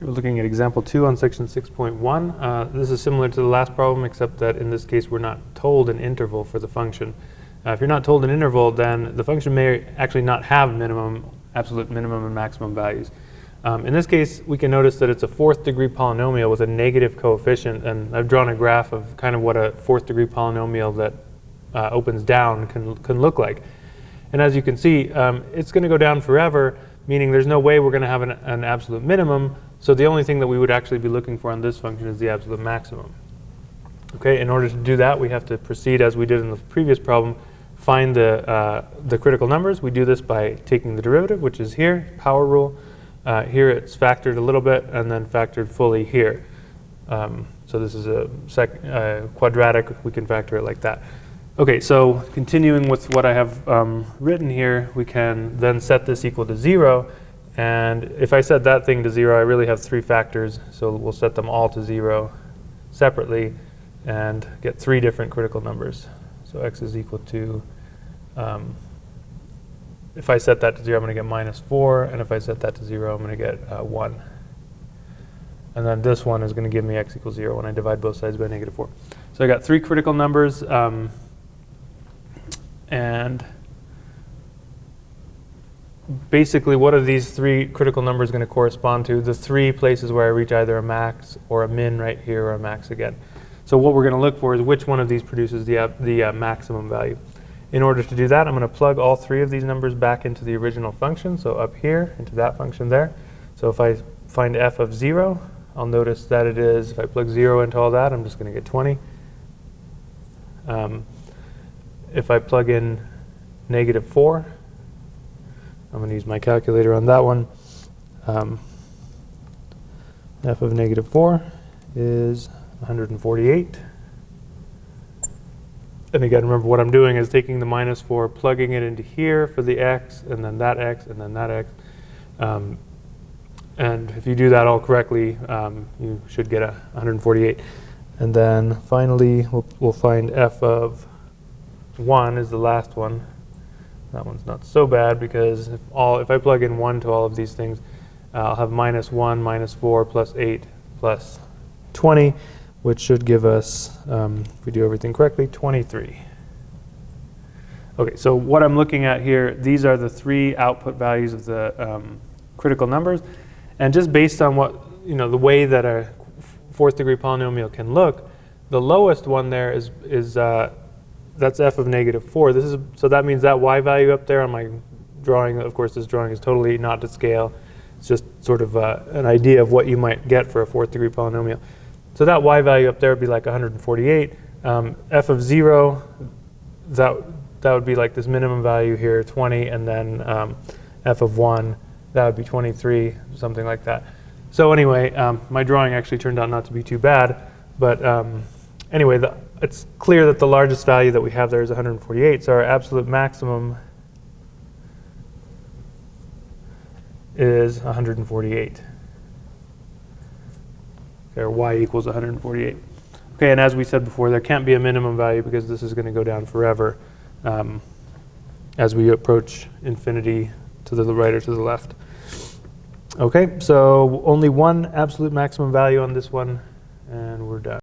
We're looking at example 2 on section 6.1. This is similar to the last problem, except that in this case we're not told an interval for the function. If you're not told an interval, then the function may actually not have absolute minimum and maximum values. In this case, we can notice that it's a fourth degree polynomial with a negative coefficient, and I've drawn a graph of kind of what a fourth degree polynomial that opens down can look like. And as you can see, it's going to go down forever, meaning there's no way we're going to have an absolute minimum. So the only thing that we would actually be looking for on this function is the absolute maximum. Okay, in order to do that, we have to proceed as we did in the previous problem, find the critical numbers. We do this by taking the derivative, which is here, power rule. Here it's factored a little bit and then factored fully here. So this is a quadratic, we can factor it like that. Okay, so continuing with what I have written here, we can then set this equal to 0. And if I set that thing to 0, I really have 3 factors. So we'll set them all to 0 separately and get 3 different critical numbers. So x is equal to, if I set that to 0, I'm going to get -4. And if I set that to 0, I'm going to get 1. And then this one is going to give me x equals 0 when I divide both sides by -4. So I got 3 critical numbers. And basically, what are these 3 critical numbers going to correspond to? The 3 places where I reach either a max or a min right here or a max again. So what we're going to look for is which one of these produces the maximum value. In order to do that, I'm going to plug all 3 of these numbers back into the original function. So up here, into that function there. So if I find f of 0, I'll notice that it is, if I plug 0 into all that, I'm just going to get 20. If I plug in -4, I'm going to use my calculator on that one. F of -4 is 148. And again, remember what I'm doing is taking the -4, plugging it into here for the x, and then that x, and then that x. And if you do that all correctly, you should get 148. And then finally, we'll find f of 1 is the last one. That one's not so bad because if I plug in 1 to all of these things, I'll have -1, -4, plus 8, plus 20, which should give us, if we do everything correctly, 23. Okay, so what I'm looking at here, these are the 3 output values of the critical numbers. And just based on the way that a fourth degree polynomial can look, the lowest one there is that's f of -4. So that means that y value up there on my drawing, of course this drawing is totally not to scale. It's just sort of an idea of what you might get for a fourth degree polynomial. So that y value up there would be like 148. F of 0, that would be like this minimum value here, 20, and then f of 1, that would be 23, something like that. So anyway, my drawing actually turned out not to be too bad. But anyway, it's clear that the largest value that we have there is 148. So our absolute maximum is 148. Okay, or y equals 148. Okay, and as we said before, there can't be a minimum value because this is going to go down forever as we approach infinity to the right or to the left. Okay, so only one absolute maximum value on this one, and we're done.